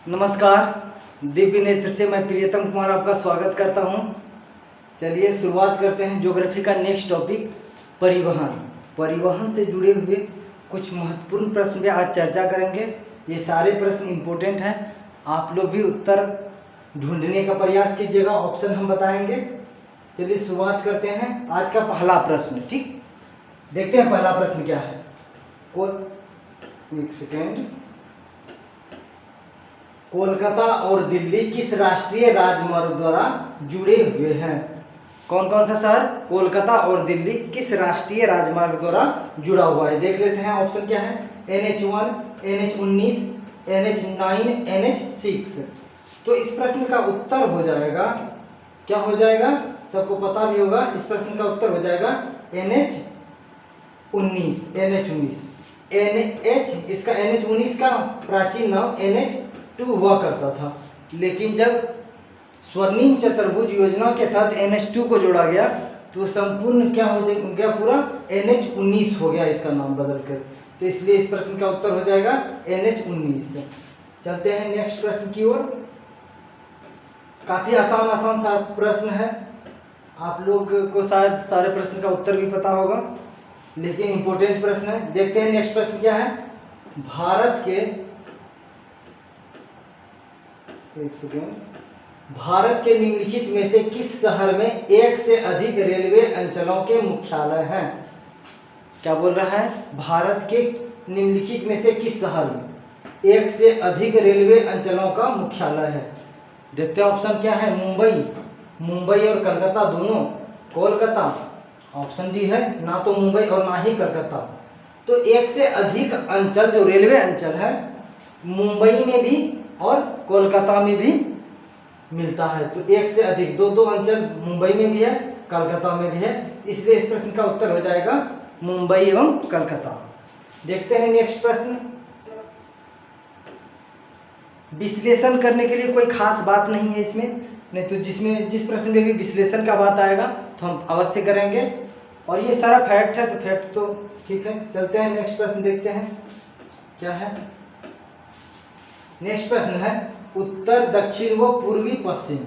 नमस्कार, दिव्य नेत्र से मैं प्रियतम कुमार आपका स्वागत करता हूं। चलिए शुरुआत करते हैं ज्योग्राफी का नेक्स्ट टॉपिक परिवहन। परिवहन से जुड़े हुए कुछ महत्वपूर्ण प्रश्न पे आज चर्चा करेंगे। ये सारे प्रश्न इम्पोर्टेंट हैं, आप लोग भी उत्तर ढूंढने का प्रयास कीजिएगा, ऑप्शन हम बताएंगे। चलिए शुरुआत करते हैं आज का पहला प्रश्न। ठीक, देखते हैं पहला प्रश्न क्या है। एक सेकेंड। कोलकाता और दिल्ली किस राष्ट्रीय राजमार्ग द्वारा जुड़े हुए हैं? कौन कौन सा शहर कोलकाता और दिल्ली किस राष्ट्रीय राजमार्ग द्वारा जुड़ा हुआ है? देख लेते हैं ऑप्शन क्या है। NH1, NH19, NH9, NH6। तो इस प्रश्न का उत्तर हो जाएगा, क्या हो जाएगा, सबको पता भी होगा। इस प्रश्न का उत्तर हो जाएगा NH19। NH इसका NH19 का प्राचीन नाम NH2 हुआ करता था, लेकिन जब स्वर्णिम चतुर्भुज योजना के तहत NH2 को जोड़ा गया तो संपूर्ण क्या हो गया, पूरा NH19 हो गया इसका नाम बदलकर। तो इसलिए इस प्रश्न का उत्तर हो जाएगा NH19। चलते हैं नेक्स्ट प्रश्न की ओर। काफी आसान सा प्रश्न है, आप लोग को शायद सारे प्रश्न का उत्तर भी पता होगा, लेकिन इंपॉर्टेंट प्रश्न है। देखते हैं नेक्स्ट प्रश्न क्या है। भारत के निम्नलिखित में से किस शहर में एक से अधिक रेलवे अंचलों के मुख्यालय हैं? क्या बोल रहा है, भारत के निम्नलिखित में से किस शहर में एक से अधिक रेलवे अंचलों का मुख्यालय है? देखते हैं ऑप्शन क्या है। मुंबई और कलकत्ता दोनों। कोलकाता ऑप्शन डी है, ना तो मुंबई और ना ही कलकत्ता। तो एक से अधिक अंचल जो रेलवे अंचल है मुंबई में भी और कोलकाता में भी मिलता है। तो एक से अधिक दो अंचल मुंबई में भी है, कलकत्ता में भी है, इसलिए इस प्रश्न का उत्तर हो जाएगा मुंबई एवं कलकत्ता। देखते हैं नेक्स्ट प्रश्न। विश्लेषण करने के लिए कोई खास बात नहीं है इसमें, नहीं तो जिस प्रश्न में भी विश्लेषण का बात आएगा तो हम अवश्य करेंगे, और ये सारा फैक्ट है तो फैक्ट तो ठीक है। चलते हैं नेक्स्ट प्रश्न देखते हैं क्या है। नेक्स्ट प्रश्न है उत्तर दक्षिण व पूर्व पश्चिम।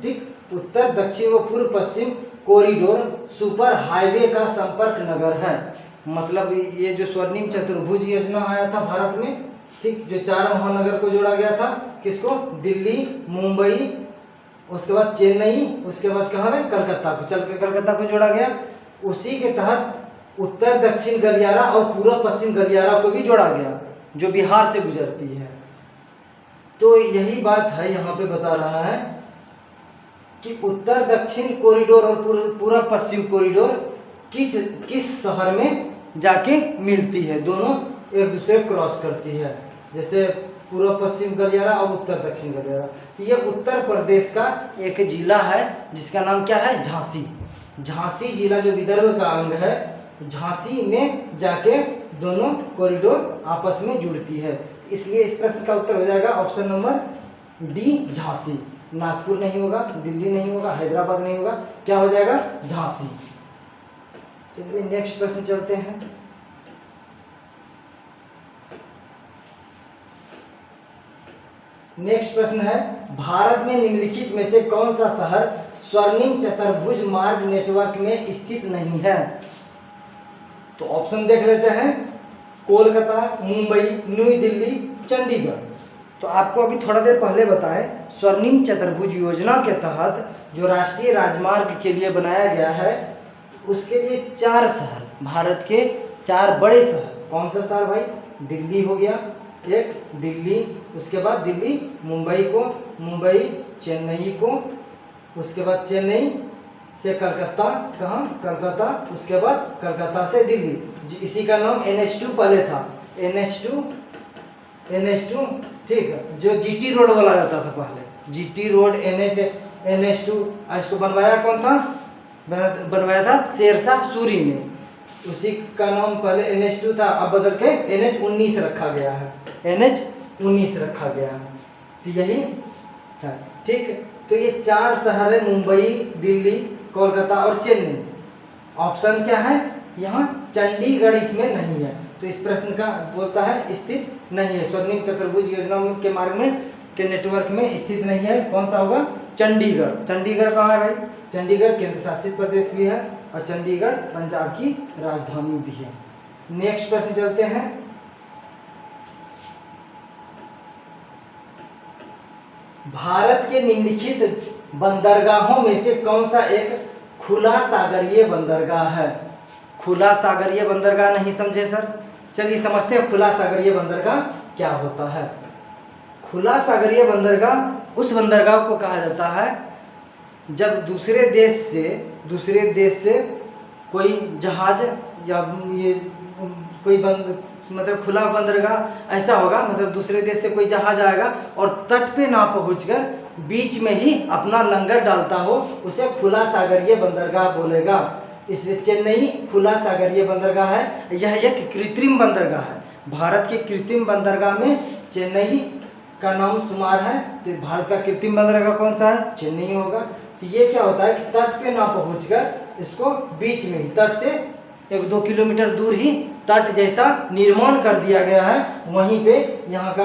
ठीक, उत्तर दक्षिण व पूर्व पश्चिम कॉरिडोर सुपर हाईवे का संपर्क नगर है। मतलब ये जो स्वर्णिम चतुर्भुज योजना आया था भारत में, ठीक, जो 4 महानगर को जोड़ा गया था, किसको, दिल्ली, मुंबई, उसके बाद चेन्नई, उसके बाद कहाँ में, कलकत्ता को, चल के कलकत्ता को जोड़ा गया। उसी के तहत उत्तर दक्षिण गलियारा और पूर्व पश्चिम गलियारा को भी जोड़ा गया, जो बिहार से गुजरती है। तो यही बात है, यहाँ पे बता रहा है कि उत्तर दक्षिण कॉरिडोर और पूर्व पश्चिम कॉरिडोर किस शहर में जाके मिलती है, दोनों एक दूसरे क्रॉस करती है, जैसे पूर्व पश्चिम गलियारा और उत्तर दक्षिण गलियारा। ये उत्तर प्रदेश का एक जिला है जिसका नाम क्या है, झांसी। झांसी जिला जो विदर्भ का अंग है, झांसी में जाके दोनों कॉरिडोर आपस में जुड़ती है, इसलिए इस प्रश्न का उत्तर हो जाएगा option number D, Jhansi. Nagpur नहीं होगा, दिल्ली नहीं होगा, हैदराबाद नहीं होगा, क्या हो जाएगा, झांसी। चलिए नेक्स्ट प्रश्न चलते हैं। नेक्स्ट प्रश्न है भारत में निम्नलिखित में से कौन सा शहर स्वर्णिम चतुर्भुज मार्ग नेटवर्क में स्थित नहीं है? तो ऑप्शन देख लेते हैं। कोलकाता, मुंबई, न्यू दिल्ली, चंडीगढ़। तो आपको अभी थोड़ा देर पहले बताएं, स्वर्णिम चतुर्भुज योजना के तहत जो राष्ट्रीय राजमार्ग के लिए बनाया गया है, उसके लिए 4 शहर, भारत के 4 बड़े शहर। कौन सा शहर भाई, दिल्ली हो गया एक, दिल्ली, उसके बाद दिल्ली मुंबई को, मुंबई चेन्नई को, उसके बाद चेन्नई से कलकत्ता, कहाँ, कलकत्ता, उसके बाद कलकत्ता से दिल्ली। इसी का नाम NH2 पहले था, NH2 ठीक है, जो GT रोड बोला जाता था पहले, GT रोड NH2। इसको बनवाया कौन था, बनवाया था शेरशाह सूरी ने। उसी का नाम पहले NH2 था, अब बदल के NH19 रखा गया है, NH19 रखा गया है। तो यही था, ठीक। तो ये 4 शहर है, मुंबई, दिल्ली, कोलकाता और चेन्नई। ऑप्शन क्या है यहाँ, चंडीगढ़ इसमें नहीं है। तो इस प्रश्न का बोलता है स्थित नहीं है, स्वर्णिम चतुर्भुज योजना के मार्ग में के नेटवर्क में स्थित नहीं है। कौन सा होगा? चंडीगढ़। चंडीगढ़ कहाँ है भाई? चंडीगढ़ केंद्र शासित प्रदेश भी है और चंडीगढ़ पंजाब की राजधानी भी है। नेक्स्ट प्रश्न चलते हैं। भारत के निम्नलिखित बंदरगाहों में से कौन सा एक खुला सागरीय बंदरगाह है? खुला सागरीय बंदरगाह नहीं समझे सर? चलिए समझते हैं खुला सागरीय बंदरगाह क्या होता है। खुला सागरीय बंदरगाह उस बंदरगाह को कहा जाता है जब दूसरे देश से कोई जहाज या ये कोई मतलब खुला बंदरगाह ऐसा होगा, मतलब दूसरे देश से कोई जहाज आएगा और तट पे ना पहुंचकर बीच में ही अपना लंगर डालता हो, उसे खुला सागरीय बंदरगाह बोलेगा। इसलिए चेन्नई खुला सागरीय बंदरगाह है। यह एक कृत्रिम बंदरगाह है। भारत के कृत्रिम बंदरगाह में चेन्नई का नाम शुमार है। तो भारत का कृत्रिम बंदरगाह कौन सा है? चेन्नई होगा। तो ये क्या होता है कि तट पे ना पहुंचकर इसको बीच में ही, तट से 1-2 किलोमीटर दूर ही तट जैसा निर्माण कर दिया गया है। वहीं पे यहाँ का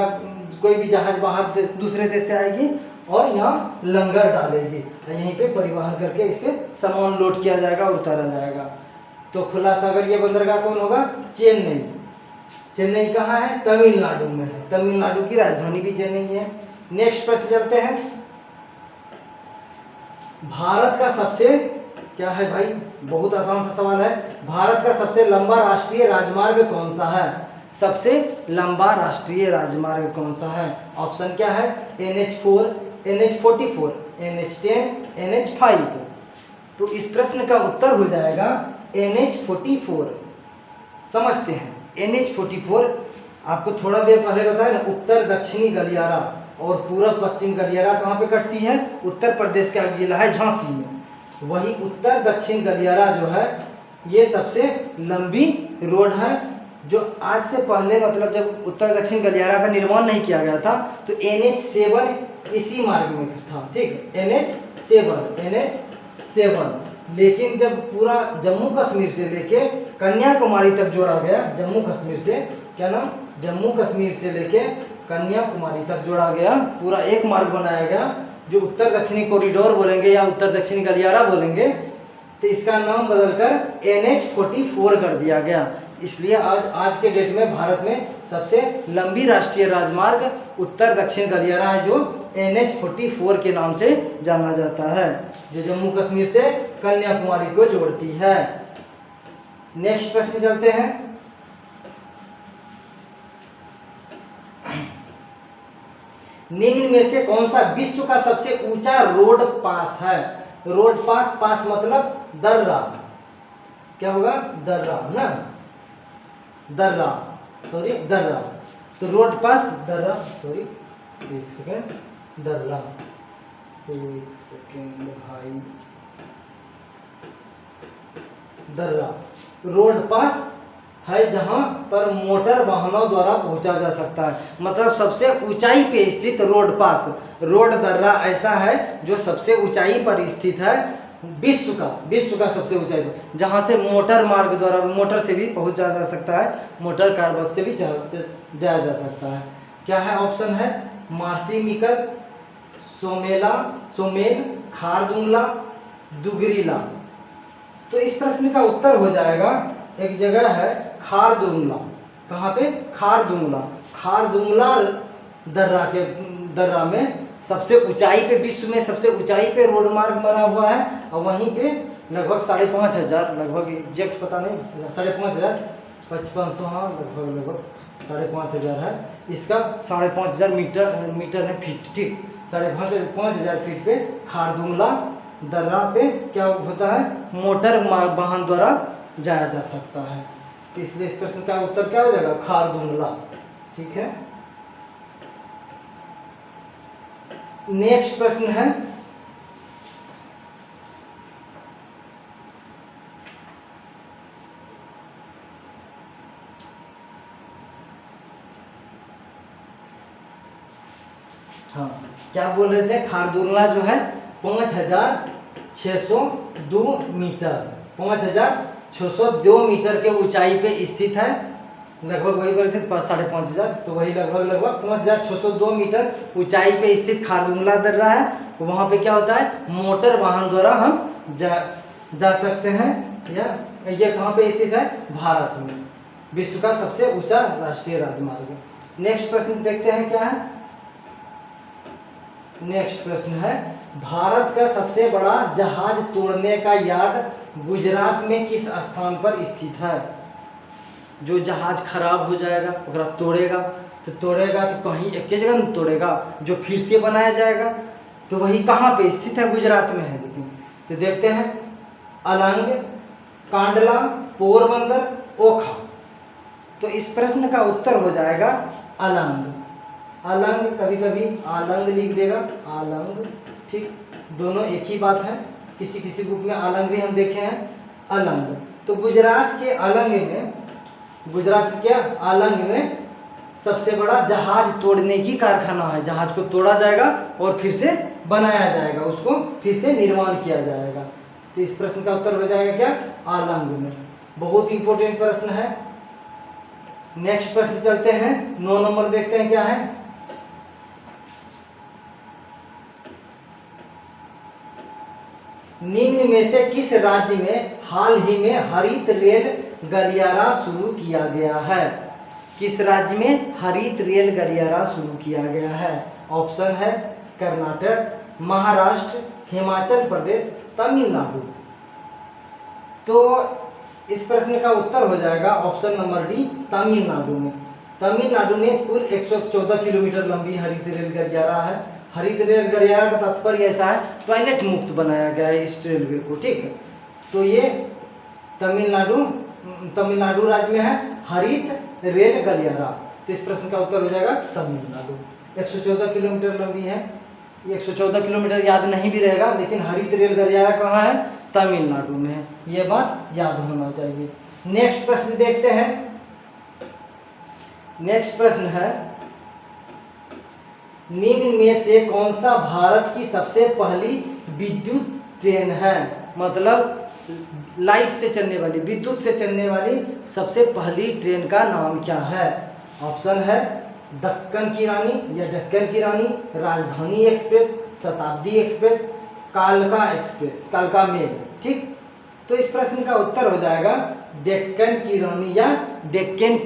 कोई भी जहाज बाहर दूसरे देश से आएगी और यहाँ लंगर डालेगी, यहीं पे परिवहन करके इस पे सामान लोड किया जाएगा और उतारा जाएगा। तो खुला सागरीय बंदरगाह कौन होगा? चेन्नई। चेन्नई कहाँ है? तमिलनाडु में है। तमिलनाडु की राजधानी भी चेन्नई है। नेक्स्ट प्रश्न चलते हैं। भारत का सबसे क्या है भाई? बहुत आसान सा सवाल है। भारत का सबसे लंबा राष्ट्रीय राजमार्ग कौन सा है? सबसे लंबा राष्ट्रीय राजमार्ग कौन सा है? ऑप्शन क्या है? NH4, NH44, NH10, NH5। तो इस प्रश्न का उत्तर हो जाएगा NH44। समझते हैं NH44 आपको थोड़ा देर पहले बताया ना, उत्तर दक्षिणी गलियारा और पूर्व पश्चिम गलियारा कहाँ पे कटती है? उत्तर प्रदेश का जिला है झांसी में। वही उत्तर दक्षिण गलियारा जो है ये सबसे लंबी रोड है, जो आज से पहले मतलब जब उत्तर दक्षिण गलियारा का निर्माण नहीं किया गया था तो NH7 इसी मार्ग में था। ठीक, NH7। लेकिन जब पूरा जम्मू कश्मीर से लेके कन्याकुमारी तक जोड़ा गया, जम्मू कश्मीर से क्या नाम? जम्मू कश्मीर से लेके कन्याकुमारी तक जोड़ा गया, पूरा एक मार्ग बनाया गया जो उत्तर दक्षिणी कॉरिडोर बोलेंगे या उत्तर दक्षिणी गलियारा बोलेंगे। तो इसका नाम बदलकर NH44 कर दिया गया। इसलिए आज के डेट में भारत में सबसे लंबी राष्ट्रीय राजमार्ग उत्तर दक्षिण गलियारा है, जो NH44 के नाम से जाना जाता है, जो जम्मू कश्मीर से कन्याकुमारी को जोड़ती है। नेक्स्ट प्रश्न चलते हैं। निम्न में से कौन सा विश्व का सबसे ऊंचा रोड पास है? रोड पास, पास मतलब दर्रा, क्या होगा? दर्रा ना, दर्रा, सॉरी दर्रा। तो रोड पास दर्रा, सॉरी एक सेकेंड, दर्रा, एक सेकेंड भाई, दर्रा रोड पास है जहां पर मोटर वाहनों द्वारा पहुंचा जा सकता है। मतलब सबसे ऊंचाई पे स्थित रोड पास, रोड दर्रा ऐसा है जो सबसे ऊंचाई पर स्थित है, विश्व का सबसे ऊंचाई पर, जहां से मोटर मार्ग द्वारा, मोटर से भी पहुंचा जा सकता है, मोटर कार बस से भी जाया जा सकता है। क्या है? ऑप्शन है मार्सिमिकल, सोमेल, खारदुंगला, दुगरीला। तो इस प्रश्न का उत्तर हो जाएगा, एक जगह है खारदुंगला। कहाँ पे? खारदुंगला दर्रा में सबसे ऊंचाई पे, विश्व में सबसे ऊंचाई पे रोड मार्ग बना हुआ है और वहीं पे लगभग 5,500, लगभग एग्जैक्ट पता नहीं, 5,500, 5500, हाँ लगभग 5,500 है। इसका 5,500 मीटर है फीट। ठीक, 5,500 फीट पे खारदुंगला दर्रा पे क्या होता है? मोटर वाहन द्वारा जाया जा सकता है। तो इसलिए इस प्रश्न का उत्तर क्या हो जाएगा? खारदुंगला। ठीक है। नेक्स्ट प्रश्न है, हाँ क्या बोल रहे थे? खारदुंगला जो है 5,602 मीटर, 5,602 मीटर के ऊंचाई पे स्थित है। लगभग वही बोले थे 5,500, तो वही लगभग 5,602 मीटर ऊंचाई पे स्थित खारदुंगला दर्रा है। वहाँ पे क्या होता है, मोटर वाहन द्वारा हम जा सकते हैं। या ये कहाँ पे स्थित है, भारत में, विश्व का सबसे ऊंचा राष्ट्रीय राजमार्ग। नेक्स्ट प्रश्न देखते हैं क्या है। नेक्स्ट प्रश्न है, भारत का सबसे बड़ा जहाज तोड़ने का यार्ड गुजरात में किस स्थान पर स्थित है। जो जहाज खराब हो जाएगा अगर तोड़ेगा तो कहीं एक जगह नहीं तोड़ेगा, जो फिर से बनाया जाएगा तो वही कहाँ पे स्थित है, गुजरात में है। लेकिन तो देखते हैं, अलंग, कांडला, पोरबंदर, ओखा। तो इस प्रश्न का उत्तर हो जाएगा अलंग। अलंग, कभी कभी आलंग लिख देगा, आलंग, ठीक, दोनों एक ही बात है। किसी किसी बुक में अलंग भी हम देखे हैं, अलंग। तो गुजरात के अलंग में, गुजरात के अलंग में सबसे बड़ा जहाज तोड़ने की कारखाना है। जहाज को तोड़ा जाएगा और फिर से बनाया जाएगा, उसको फिर से निर्माण किया जाएगा। तो इस प्रश्न का उत्तर हो जाएगा क्या, आलंग में। बहुत इंपॉर्टेंट प्रश्न है। नेक्स्ट प्रश्न चलते हैं, 9 नंबर देखते हैं क्या है। निम्न में से किस राज्य में हाल ही में हरित रेल गलियारा शुरू किया गया है। किस राज्य में हरित रेल गलियारा शुरू किया गया है। ऑप्शन है कर्नाटक, महाराष्ट्र, हिमाचल प्रदेश, तमिलनाडु। तो इस प्रश्न का उत्तर हो जाएगा ऑप्शन नंबर डी, तमिलनाडु में। तमिलनाडु में कुल 114 किलोमीटर लंबी हरित रेल गलियारा है। हरित रेल गलियारा का तात्पर्य ऐसा है, टॉयलेट मुक्त बनाया गया है इस रेलवे को, ठीक है। तो ये तमिलनाडु राज्य में है हरित रेल गलियारा। तो इस प्रश्न का उत्तर हो जाएगा तमिलनाडु। 114 किलोमीटर लंबी है। 114 किलोमीटर याद नहीं भी रहेगा, लेकिन हरित रेल गलियारा कहाँ है, तमिलनाडु में है। ये बात याद होना चाहिए। नेक्स्ट प्रश्न देखते हैं। नेक्स्ट प्रश्न है, निम्न में से कौन सा भारत की सबसे पहली विद्युत ट्रेन है। मतलब लाइट से चलने वाली, विद्युत से चलने वाली सबसे पहली ट्रेन का नाम क्या है। ऑप्शन है दक्कन की रानी या डेक्कन की रानी, राजधानी एक्सप्रेस, शताब्दी एक्सप्रेस, कालका एक्सप्रेस, कालका मेल, ठीक। तो इस प्रश्न का उत्तर हो जाएगा डेक्कन की रानी या डेक्कन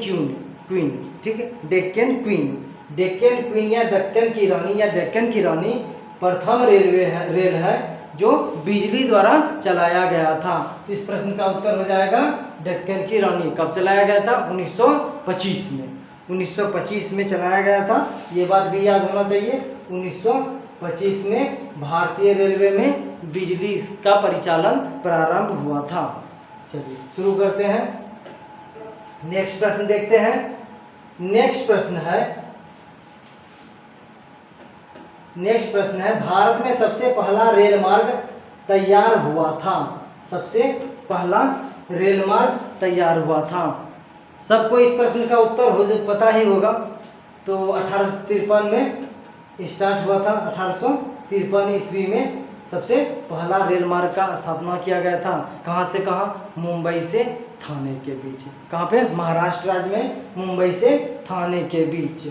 क्वीन, ठीक है, डेक्कन क्वीन। डेक्कन क्वीन या दक्कन की रानी या डेक्कन की रानी प्रथम रेल है जो बिजली द्वारा चलाया गया था। तो इस प्रश्न का उत्तर हो जाएगा डेक्कन की रानी। कब चलाया गया था, 1925 में। 1925 में चलाया गया था, ये बात भी याद होना चाहिए। 1925 में भारतीय रेलवे में बिजली का परिचालन प्रारंभ हुआ था। चलिए शुरू करते हैं। नेक्स्ट प्रश्न देखते हैं। नेक्स्ट प्रश्न है भारत में सबसे पहला रेल मार्ग तैयार हुआ था। सबसे पहला रेल मार्ग तैयार हुआ था। सबको इस प्रश्न का उत्तर पता ही होगा। तो 1853 में स्टार्ट हुआ था। 1853 ईस्वी में सबसे पहला रेल मार्ग का स्थापना किया गया था। कहाँ से कहाँ, मुंबई से थाने के बीच। कहाँ पे, महाराष्ट्र राज्य में मुंबई से थाने के बीच।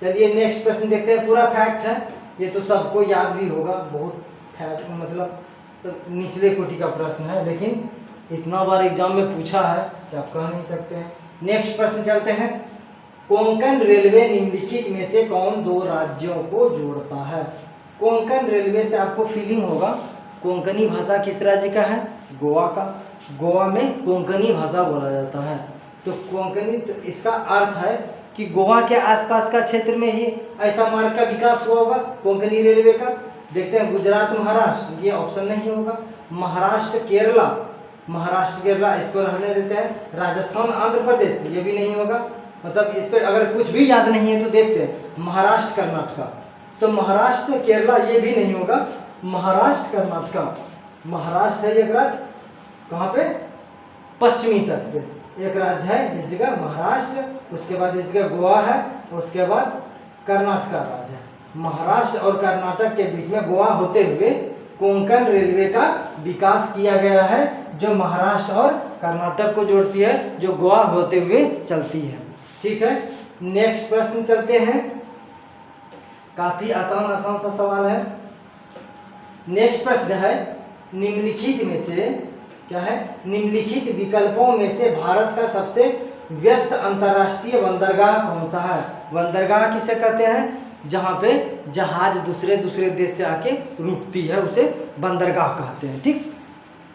चलिए नेक्स्ट प्रश्न देखते हैं। पूरा फैक्ट है, ये तो सबको याद भी होगा। बहुत फैक्ट मतलब तो निचले कोटि का प्रश्न है, लेकिन इतना बार एग्जाम में पूछा है कि आप कह नहीं सकते हैं। नेक्स्ट प्रश्न चलते हैं। कोंकण रेलवे निम्नलिखित में से कौन दो राज्यों को जोड़ता है। कोंकण रेलवे से आपको फीलिंग होगा। कोंकणी भाषा किस राज्य का है, गोवा का। गोवा में कोंकणी भाषा बोला जाता है। तो कोंकणी, तो इसका अर्थ है कि गोवा के आसपास का क्षेत्र में ही ऐसा मार्ग का विकास हुआ होगा कोंकणी रेलवे का। देखते हैं गुजरात, महाराष्ट्र, ये ऑप्शन नहीं होगा। महाराष्ट्र केरला इसको रहने देते हैं। राजस्थान, आंध्र प्रदेश, ये भी नहीं होगा। मतलब इस पर अगर कुछ भी याद नहीं है तो देखते हैं। महाराष्ट्र, कर्नाटका, तो महाराष्ट्र केरला ये भी नहीं होगा। महाराष्ट्र कर्नाटका, महाराष्ट्र है एक राज्य, कहाँ पे, पश्चिमी तट पे एक राज्य है इस जगह महाराष्ट्र। उसके बाद इस जगह गोवा है, उसके बाद कर्नाटका राज्य है। महाराष्ट्र और कर्नाटक के बीच में गोवा होते हुए कोंकण रेलवे का विकास किया गया है, जो महाराष्ट्र और कर्नाटक को जोड़ती है, जो गोवा होते हुए चलती है। ठीक है, नेक्स्ट प्रश्न चलते हैं। काफी आसान सा सवाल है। नेक्स्ट प्रश्न है, निम्नलिखित में से क्या है, निम्नलिखित विकल्पों में से भारत का सबसे व्यस्त अंतर्राष्ट्रीय बंदरगाह कौन सा है? बंदरगाह किसे कहते हैं? जहाँ पे जहाज दूसरे देश से आके रुकती है, उसे बंदरगाह कहते हैं। ठीक,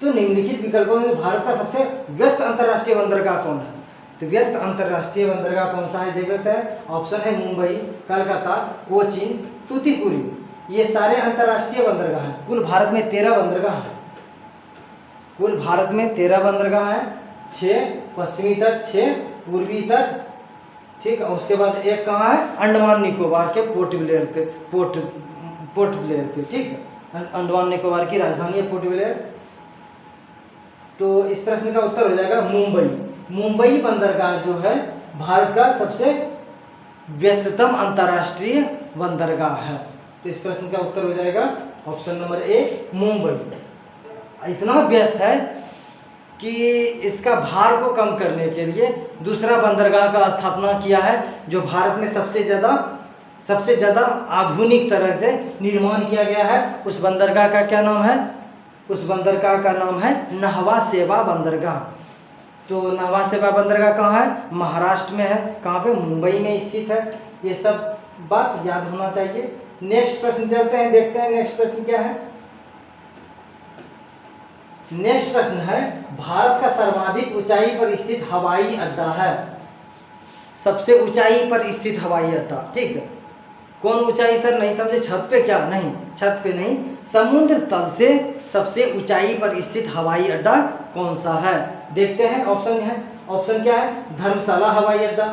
तो निम्नलिखित विकल्पों में भारत का सबसे व्यस्त अंतर्राष्ट्रीय बंदरगाह कौन है? तो व्यस्त अंतर्राष्ट्रीय बंदरगाह कौन सा है देख लेते हैं। ऑप्शन है मुंबई, कलकत्ता, कोचीन, तूतीकुड़ी। ये सारे अंतर्राष्ट्रीय बंदरगाह हैं। कुल भारत में 13 बंदरगाह है। कुल भारत में 13 बंदरगाह है। 6 पश्चिमी तट, 6 पूर्वी तट। ठीक, और उसके बाद एक कहाँ है? अंडमान निकोबार के पोर्ट ब्लेयर पे। ठीक, अंडमान निकोबार की राजधानी है पोर्ट ब्लेयर। तो इस प्रश्न का उत्तर हो जाएगा मुंबई। मुंबई बंदरगाह जो है भारत का सबसे व्यस्ततम अंतर्राष्ट्रीय बंदरगाह है। तो इस प्रश्न का उत्तर हो जाएगा ऑप्शन नंबर ए, मुंबई। इतना व्यस्त है कि इसका भार को कम करने के लिए दूसरा बंदरगाह का स्थापना किया है, जो भारत में सबसे ज़्यादा आधुनिक तरह से निर्माण किया गया है। उस बंदरगाह का क्या नाम है? उस बंदरगाह का नाम है नहवा सेवा बंदरगाह। तो नहवा सेवा बंदरगाह कहाँ है? महाराष्ट्र में है। कहाँ पे? मुंबई में स्थित है। ये सब बात याद होना चाहिए। नेक्स्ट प्रश्न चलते हैं, देखते हैं नेक्स्ट प्रश्न क्या है। नेक्स्ट प्रश्न है, भारत का सर्वाधिक ऊंचाई पर स्थित हवाई अड्डा है। सबसे ऊंचाई पर स्थित हवाई अड्डा। ठीक है, कौन ऊंचाई सर? नहीं समझे? छत पे क्या? नहीं, छत पे नहीं, समुद्र तल से सबसे ऊंचाई पर स्थित हवाई अड्डा कौन सा है? देखते हैं। ऑप्शन क्या है? धर्मशाला हवाई अड्डा,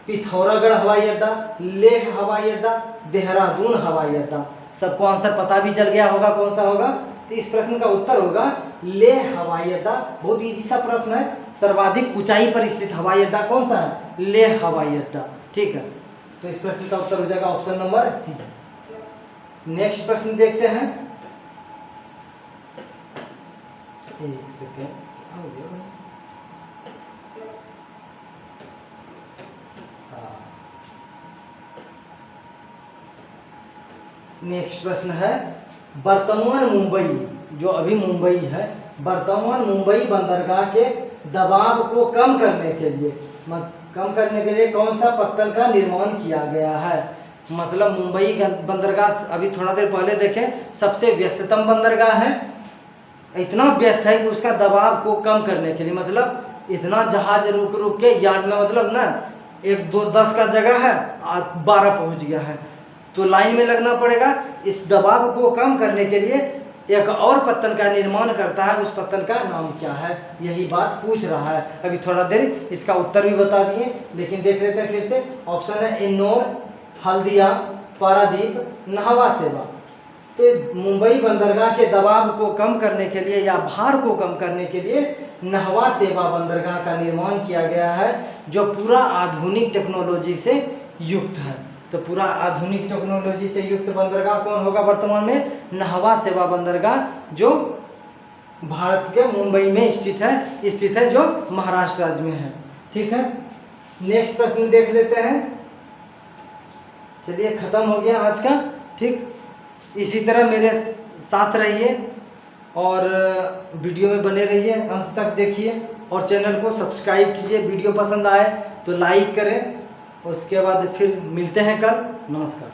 पिथौरागढ़ हवाई अड्डा, लेह हवाई अड्डा, देहरादून हवाई अड्डा। सबको आंसर पता भी चल गया होगा कौन सा होगा। तो इस प्रश्न का उत्तर होगा लेह हवाई अड्डा। बहुत इजी सा प्रश्न है। सर्वाधिक ऊंचाई पर स्थित हवाई अड्डा कौन सा है? लेह हवाई अड्डा। ठीक है, तो इस प्रश्न का उत्तर हो जाएगा ऑप्शन नंबर सी। नेक्स्ट प्रश्न देखते हैं। एक सेकेंड, नेक्स्ट प्रश्न है, वर्तमान मुंबई, जो अभी मुंबई है, वर्तमान मुंबई बंदरगाह के दबाव को कम करने के लिए कौन सा पत्तल का निर्माण किया गया है? मतलब मुंबई बंदरगाह अभी थोड़ा देर पहले देखें, सबसे व्यस्ततम बंदरगाह है। इतना व्यस्त है कि उसका दबाव को कम करने के लिए, मतलब इतना जहाज रुक के यार्ड में, मतलब ना 1 2 10 का जगह है, 12 पहुंच गया है, तो लाइन में लगना पड़ेगा। इस दबाव को कम करने के लिए एक और पत्तल का निर्माण करता है। उस पत्तल का नाम क्या है? यही बात पूछ रहा है। अभी थोड़ा देर इसका उत्तर भी बता दिए, लेकिन देख लेते हैं फिर से। ऑप्शन है एन्नोर, हल्दिया, पारादीप, नहवा सेवा। तो मुंबई बंदरगाह के दबाव को कम करने के लिए या भार को कम करने के लिए नहवा सेवा बंदरगाह का निर्माण किया गया है, जो पूरा आधुनिक टेक्नोलॉजी से युक्त है। तो पूरा आधुनिक टेक्नोलॉजी से युक्त बंदरगाह कौन होगा वर्तमान में? नहवा सेवा बंदरगाह, जो भारत के मुंबई में स्थित है, जो महाराष्ट्र राज्य में है। ठीक है, नेक्स्ट प्रश्न देख लेते हैं। चलिए, खत्म हो गया आज का। ठीक, इसी तरह मेरे साथ रहिए और वीडियो में बने रहिए, अंत तक देखिए और चैनल को सब्सक्राइब कीजिए। वीडियो पसंद आए तो लाइक करें। उसके बाद फिर मिलते हैं कल। नमस्कार।